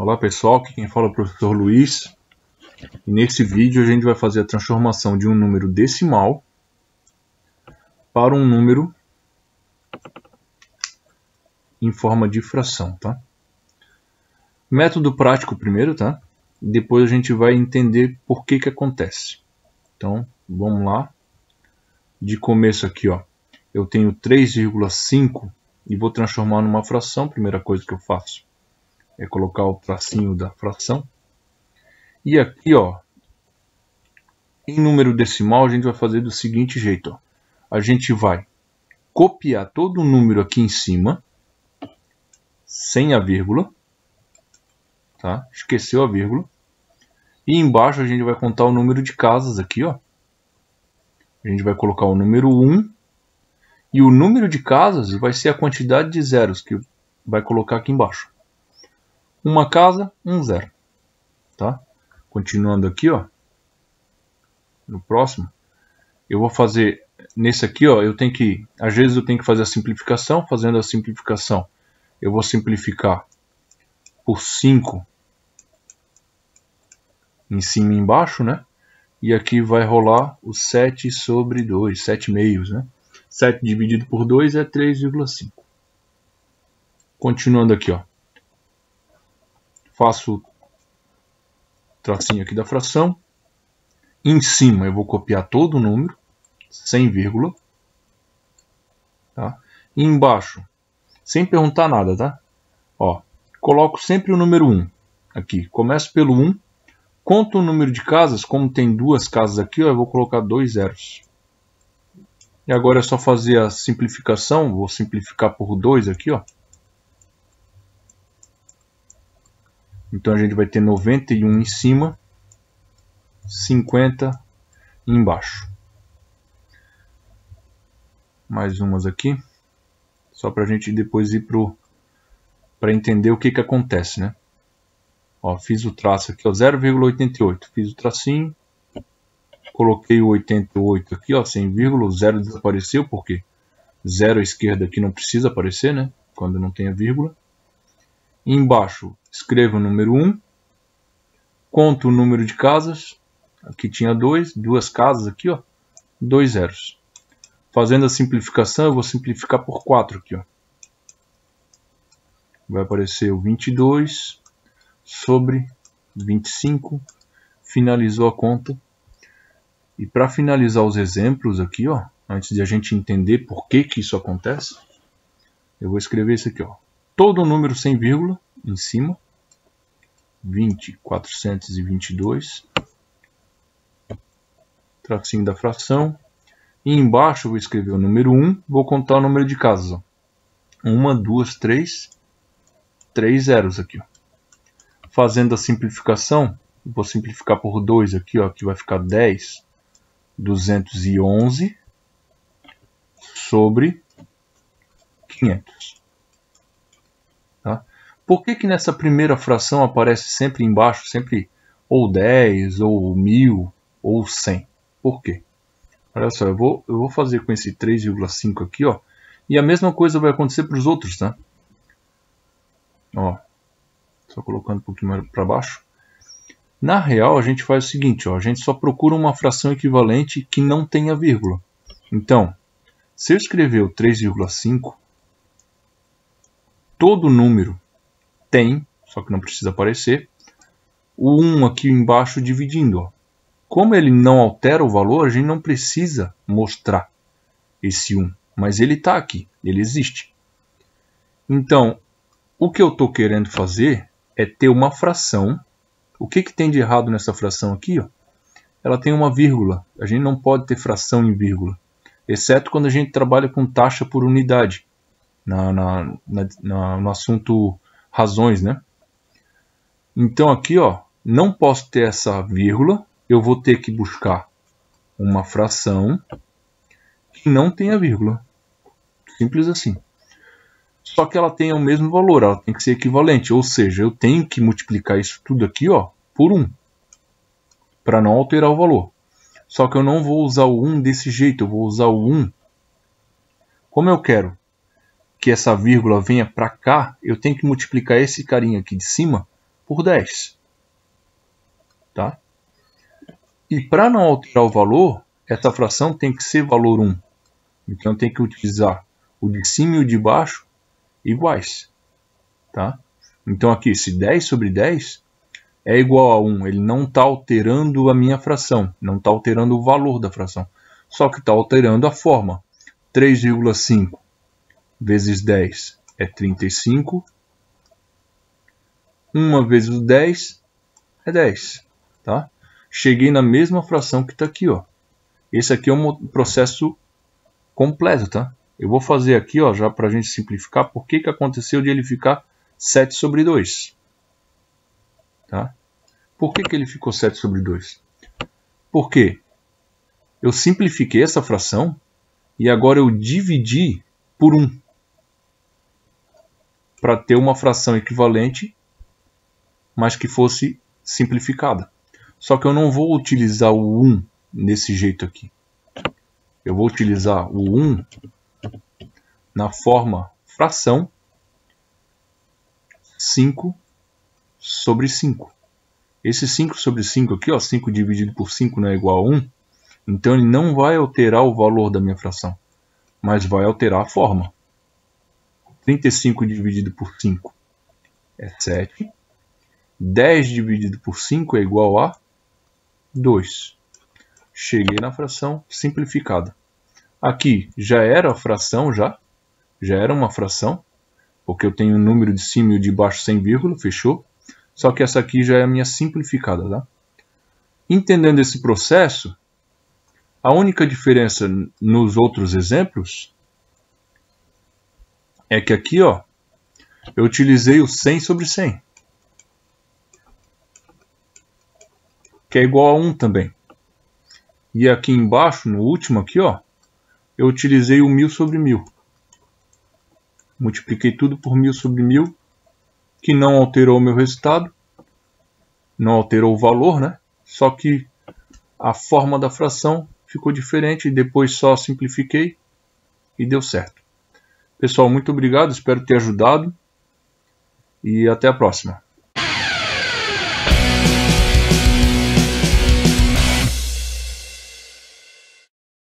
Olá pessoal, aqui quem fala é o professor Luiz. E nesse vídeo a gente vai fazer a transformação de um número decimal para um número em forma de fração, tá? Método prático primeiro, tá? Depois a gente vai entender por que acontece. Então, vamos lá. De começo aqui, ó, eu tenho 3,5 e vou transformar numa fração. Primeira coisa que eu faço é colocar o tracinho da fração. E aqui, ó, em número decimal, a gente vai fazer do seguinte jeito, ó. A gente vai copiar todo o número aqui em cima, sem a vírgula, tá? Esqueceu a vírgula. E embaixo a gente vai contar o número de casas aqui, ó. A gente vai colocar o número 1. E o número de casas vai ser a quantidade de zeros que vai colocar aqui embaixo. Uma casa, um zero. Tá? Continuando aqui, ó. No próximo, eu vou fazer nesse aqui, ó, às vezes eu tenho que fazer a simplificação. Fazendo a simplificação, eu vou simplificar por 5 em cima e embaixo, né? E aqui vai rolar o 7 sobre 2, 7 meios, né? 7 dividido por 2 é 3,5. Continuando aqui, ó. Faço o tracinho aqui da fração. Em cima eu vou copiar todo o número, sem vírgula. Tá? E embaixo, sem perguntar nada, tá? Ó, coloco sempre o número 1 aqui. Começo pelo 1. Conto o número de casas. Como tem duas casas aqui, ó, eu vou colocar 2 zeros. E agora é só fazer a simplificação. Vou simplificar por 2 aqui, ó. Então a gente vai ter 91 em cima, 50 embaixo. Mais umas aqui, só para a gente depois ir para entender o que acontece, né? Ó, fiz o traço aqui, ó, 0,88. Fiz o tracinho, coloquei o 88 aqui, ó, sem vírgula. O zero desapareceu porque zero à esquerda aqui não precisa aparecer, né? Quando não tem a vírgula. E embaixo escrevo o número 1, conto o número de casas. Aqui tinha duas casas aqui, ó, 2 zeros. Fazendo a simplificação, eu vou simplificar por 4 aqui, ó. Vai aparecer o 22 sobre 25. Finalizou a conta. E para finalizar os exemplos aqui, ó, antes de a gente entender por que isso acontece, eu vou escrever isso aqui, ó. Todo número sem vírgula em cima, 20.422, tracinho da fração. E embaixo eu vou escrever o número 1, vou contar o número de casas, ó. 1, 2, 3, 3 zeros aqui, ó. Fazendo a simplificação, vou simplificar por 2 aqui, ó, que vai ficar 10.211 sobre 500. Tá? Por que nessa primeira fração aparece sempre embaixo, sempre ou 10, ou 1000, ou 100? Por quê? Olha só, eu vou fazer com esse 3,5 aqui, ó, e a mesma coisa vai acontecer para os outros, tá? Ó, só colocando um pouquinho mais para baixo. Na real, a gente faz o seguinte, ó, a gente só procura uma fração equivalente que não tenha vírgula. Então, se eu escrever o 3,5, todo número tem, só que não precisa aparecer, o 1 aqui embaixo dividindo, ó. Como ele não altera o valor, a gente não precisa mostrar esse 1. Mas ele está aqui, ele existe. Então, o que eu estou querendo fazer é ter uma fração. O que tem de errado nessa fração aqui? Ó? Ela tem uma vírgula. A gente não pode ter fração em vírgula. Exceto quando a gente trabalha com taxa por unidade. No assunto razões, né? Então aqui, ó, não posso ter essa vírgula. Eu vou ter que buscar uma fração que não tenha vírgula. Simples assim. Só que ela tenha o mesmo valor, ela tem que ser equivalente. Ou seja, eu tenho que multiplicar isso tudo aqui, ó, por 1. Para não alterar o valor. Só que eu não vou usar o 1 desse jeito, eu vou usar o 1. Como eu quero que essa vírgula venha para cá, eu tenho que multiplicar esse carinha aqui de cima por 10. Tá? E para não alterar o valor, essa fração tem que ser valor 1. Então tem que utilizar o de cima e o de baixo iguais. Tá? Então aqui, se 10 sobre 10 é igual a 1, ele não está alterando a minha fração, não está alterando o valor da fração, só que está alterando a forma. 3,5 vezes 10 é 35. 1 vezes 10 é 10. Tá? Cheguei na mesma fração que está aqui. Ó. Esse aqui é um processo completo. Tá? Eu vou fazer aqui, ó, já para a gente simplificar, por que aconteceu de ele ficar 7 sobre 2. Tá? Por que ele ficou 7 sobre 2? Porque eu simplifiquei essa fração e agora eu dividi por 1. Para ter uma fração equivalente, mas que fosse simplificada. Só que eu não vou utilizar o 1 desse jeito aqui. Eu vou utilizar o 1 na forma fração 5 sobre 5. Esse 5 sobre 5 aqui, ó, 5 dividido por 5 não é igual a 1. Então ele não vai alterar o valor da minha fração, mas vai alterar a forma. 35 dividido por 5 é 7. 10 dividido por 5 é igual a 2. Cheguei na fração simplificada. Aqui já era a fração, já era uma fração, porque eu tenho o número de cima e o de baixo sem vírgula, fechou? Só que essa aqui já é a minha simplificada. Tá? Entendendo esse processo, a única diferença nos outros exemplos é que aqui, ó, eu utilizei o 100 sobre 100, que é igual a 1 também. E aqui embaixo, no último aqui, ó, eu utilizei o 1000 sobre 1000. Multipliquei tudo por 1000 sobre 1000, que não alterou o meu resultado, não alterou o valor, né? Só que a forma da fração ficou diferente e depois só simplifiquei e deu certo. Pessoal, muito obrigado, espero ter ajudado e até a próxima.